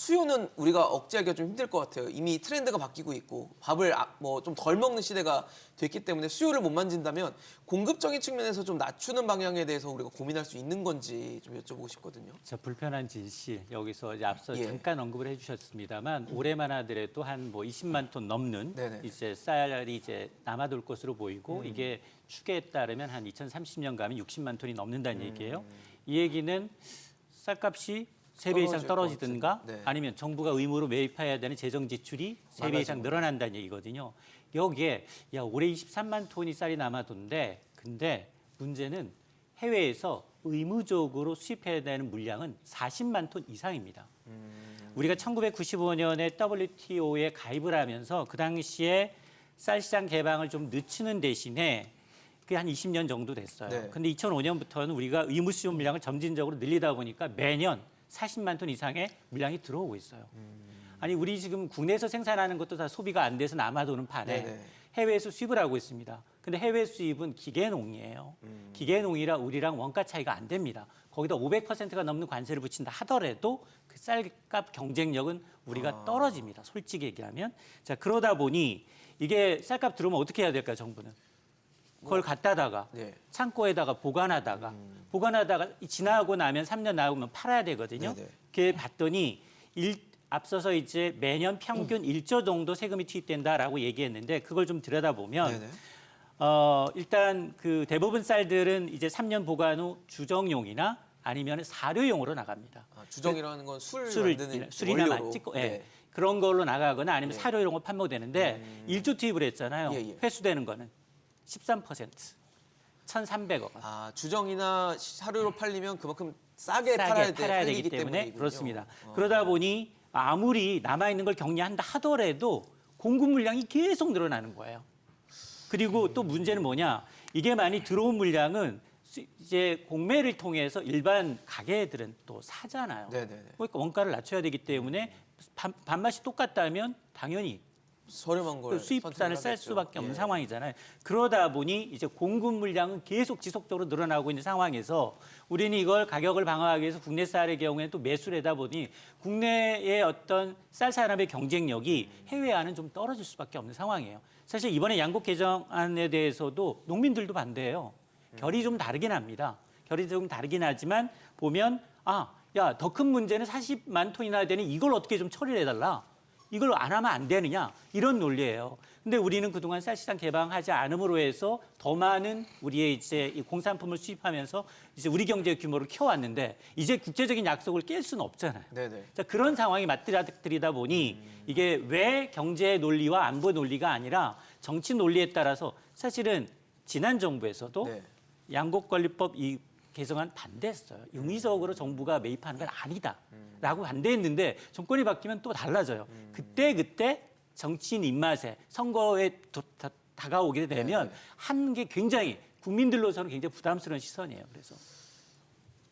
수요는 우리가 억제하기가 좀 힘들 것 같아요. 이미 트렌드가 바뀌고 있고 밥을 뭐 좀 덜 먹는 시대가 됐기 때문에 수요를 못 만진다면 공급적인 측면에서 좀 낮추는 방향에 대해서 우리가 고민할 수 있는 건지 좀 여쭤보고 싶거든요. 자, 불편한 진실 여기서 이제 앞서 예. 잠깐 언급을 해주셨습니다만 올해만 하더라도 한 뭐 20만 톤 넘는 네네. 이제 쌀이 이제 남아돌 것으로 보이고 이게 추계에 따르면 한 2030년 가면 60만 톤이 넘는다는 얘기예요. 이 얘기는 쌀값이 3배 이상 떨어질 것 떨어지든가 같은, 네. 아니면 정부가 의무로 매입해야 되는 재정 지출이 3배 이상 많아지고. 늘어난다는 얘기거든요. 여기에 야 올해 23만 톤이 쌀이 남아돈데 근데 문제는 해외에서 의무적으로 수입해야 되는 물량은 40만 톤 이상입니다. 우리가 1995년에 WTO에 가입을 하면서 그 당시에 쌀 시장 개방을 좀 늦추는 대신에 그게 한 20년 정도 됐어요. 네. 근데 2005년부터는 우리가 의무 수요 물량을 점진적으로 늘리다 보니까 매년 40만 톤 이상의 물량이 들어오고 있어요. 아니 우리 지금 국내에서 생산하는 것도 다 소비가 안 돼서 남아도는 판에 네네. 해외에서 수입을 하고 있습니다. 근데 해외 수입은 기계농이에요. 기계농이라 우리랑 원가 차이가 안 됩니다. 거기다 500%가 넘는 관세를 붙인다 하더라도 그 쌀값 경쟁력은 우리가 떨어집니다. 솔직히 얘기하면. 자, 그러다 보니 이게 쌀값 들어오면 어떻게 해야 될까요, 정부는? 그걸 갖다다가 네. 창고에다가 보관하다가 지나고 나면 3년 나오면 팔아야 되거든요. 네네. 그게 봤더니 앞서서 이제 매년 평균 1조 정도 세금이 투입된다라고 얘기했는데 그걸 좀 들여다보면 네네. 일단 그 대부분 쌀들은 이제 3년 보관 후 주정용이나 아니면 사료용으로 나갑니다. 주정이라는 건 술을 만드는 술이나 원료로. 찍고 예. 네. 그런 걸로 나가거나 아니면 네. 사료용으로 판매되는데 1조 투입을 했잖아요. 예, 예. 회수되는 거는 13%, 1,300억 원. 주정이나 사료로 팔리면 그만큼 싸게 팔아야 되기 때문에 그렇습니다. 그러다 보니 아무리 남아있는 걸 격리한다 하더라도 공급 물량이 계속 늘어나는 거예요. 그리고 또 문제는 뭐냐. 이게 많이 들어온 물량은 이제 공매를 통해서 일반 가게들은 또 사잖아요. 네네네. 그러니까 원가를 낮춰야 되기 때문에 밥맛이 똑같다면 당연히 저렴한 걸 수입산을 쌀 선택을 수밖에 없는 하겠죠. 예. 상황이잖아요. 그러다 보니 이제 공급 물량은 계속 지속적으로 늘어나고 있는 상황에서 우리는 이걸 가격을 방어하기 위해서 국내 쌀의 경우에는 또 매수를 하다 보니 국내의 어떤 쌀 산업의 경쟁력이 해외와는 좀 떨어질 수밖에 없는 상황이에요. 사실 이번에 양곡 개정안에 대해서도 농민들도 반대해요. 결이 좀 다르긴 합니다. 결이 좀 다르긴 하지만 보면 야, 더 큰 문제는 40만 톤이나 되는 이걸 어떻게 좀 처리를 해달라. 이걸 안 하면 안 되느냐 이런 논리예요. 근데 우리는 그동안 쌀시장 개방하지 않음으로 해서 더 많은 우리의 이제 이 공산품을 수입하면서 이제 우리 경제 규모를 키워왔는데 이제 국제적인 약속을 깰 수는 없잖아요. 네네. 자, 그런 상황이 맞들어들이다 보니 이게 왜 경제 논리와 안보 논리가 아니라 정치 논리에 따라서 사실은 지난 정부에서도 네. 양곡관리법 이 개정안 반대했어요. 용의적으로 정부가 매입하는 건 아니다라고 반대했는데 정권이 바뀌면 또 달라져요. 그때 정치인 입맛에 선거에 다가오게 되면 한 게 굉장히 국민들로서는 굉장히 부담스러운 시선이에요. 그래서.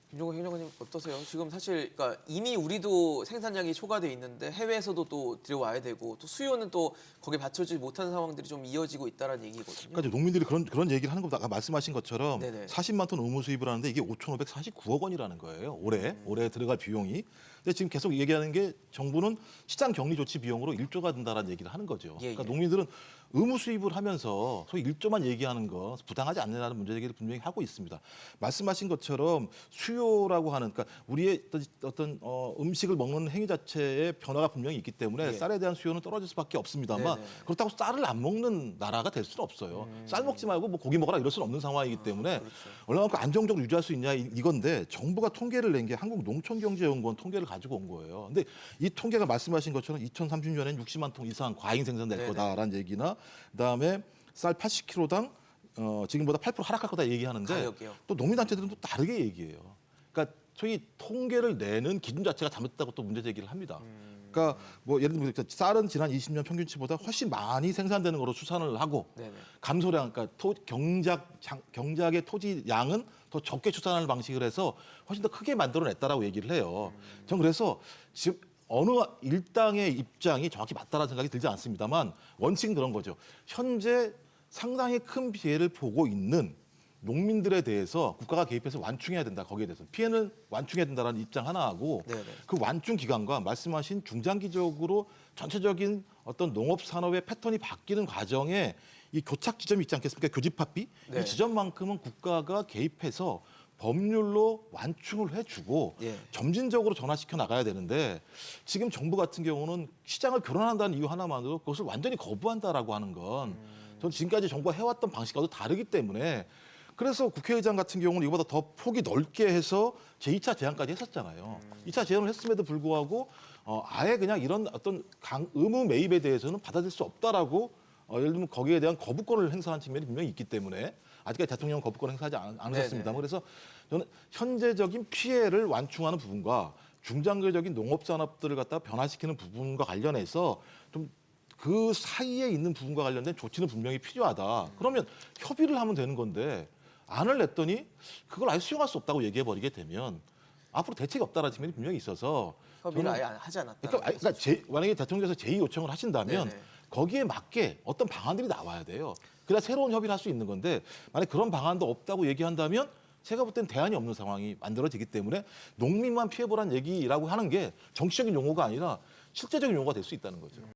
김종국 행정관님 어떠세요? 지금 사실 그러니까 이미 우리도 생산량이 초과돼 있는데 해외에서도 또 들여와야 되고 또 수요는 또 거기에 받쳐주지 못하는 상황들이 좀 이어지고 있다는 얘기거든요. 그러니까 농민들이 그런 얘기를 하는 것보다 아까 말씀하신 것처럼 네네. 40만 톤 의무 수입을 하는데 이게 5,549억 원이라는 거예요. 올해 들어갈 비용이. 근데 지금 계속 얘기하는 게 정부는 시장 격리 조치 비용으로 1조가 든다라는 얘기를 하는 거죠. 예, 그러니까 예. 농민들은 의무 수입을 하면서 소위 1조만 얘기하는 거 부당하지 않느냐는 문제 제기를 분명히 하고 있습니다. 말씀하신 것처럼 수요라고 하는 그러니까 우리의 어떤 음식을 먹는 행위 자체의 변화가 분명히 있기 때문에 예. 쌀에 대한 수요는 떨어질 수밖에 없습니다만 네네. 그렇다고 쌀을 안 먹는 나라가 될 수는 없어요. 쌀 먹지 말고 뭐 고기 먹어라 이럴 수는 없는 상황이기 때문에 그렇죠. 얼마만큼 안정적으로 유지할 수 있냐 이건데 정부가 통계를 낸 게 한국농촌경제연구원 통계를 가지고 온 거예요. 근데 이 통계가 말씀하신 것처럼 2030년엔 60만 톤 이상 과잉 생산될 네네. 거다라는 얘기나 그다음에 쌀 80kg당 지금보다 8% 하락할 거다 얘기하는데 가격이요? 또 농민단체들은 또 다르게 얘기해요. 그러니까 소위 통계를 내는 기준 자체가 잘못됐다고 또 문제 제기를 합니다. 그러니까 뭐 예를 들면 쌀은 지난 20년 평균치보다 훨씬 많이 생산되는 거로 추산을 하고 네네. 감소량, 그러니까 경작의 토지 양은 더 적게 추산하는 방식을 해서 훨씬 더 크게 만들어냈다라고 얘기를 해요. 전 그래서 지금 어느 일당의 입장이 정확히 맞다라는 생각이 들지 않습니다만 원칙은 그런 거죠. 현재 상당히 큰 피해를 보고 있는 농민들에 대해서 국가가 개입해서 완충해야 된다. 거기에 대해서 피해는 완충해야 된다라는 입장 하나 하고 네네. 그 완충 기간과 말씀하신 중장기적으로 전체적인 어떤 농업 산업의 패턴이 바뀌는 과정에 이 교착 지점이 있지 않겠습니까? 교집합비 네. 이 지점만큼은 국가가 개입해서 법률로 완충을 해주고 예. 점진적으로 전환시켜 나가야 되는데 지금 정부 같은 경우는 시장을 교란한다는 이유 하나만으로 그것을 완전히 거부한다라고 하는 건 전 지금까지 정부가 해왔던 방식과도 다르기 때문에 그래서 국회의장 같은 경우는 이보다 더 폭이 넓게 해서 제2차 제안까지 했었잖아요. 2차 제안을 했음에도 불구하고 아예 그냥 이런 어떤 의무 매입에 대해서는 받아들일 수 없다라고 예를 들면 거기에 대한 거부권을 행사한 측면이 분명히 있기 때문에 아직까지 대통령은 거부권을 행사하지 않으셨습니다. 네네. 그래서 저는 현재적인 피해를 완충하는 부분과 중장기적인 농업 산업들을 갖다 변화시키는 부분과 관련해서 좀 그 사이에 있는 부분과 관련된 조치는 분명히 필요하다. 그러면 협의를 하면 되는 건데 안을 냈더니 그걸 아예 수용할 수 없다고 얘기해 버리게 되면 앞으로 대책이 없다라는 측면이 분명히 있어서 협의를 저는 아예 하지 않았다. 그러니까 만약에 대통령께서 제2 요청을 하신다면 네네. 거기에 맞게 어떤 방안들이 나와야 돼요. 그래야 새로운 협의를 할 수 있는 건데 만약 그런 방안도 없다고 얘기한다면 제가 볼 땐 대안이 없는 상황이 만들어지기 때문에 농민만 피해보란 얘기라고 하는 게 정치적인 용어가 아니라 실제적인 용어가 될 수 있다는 거죠.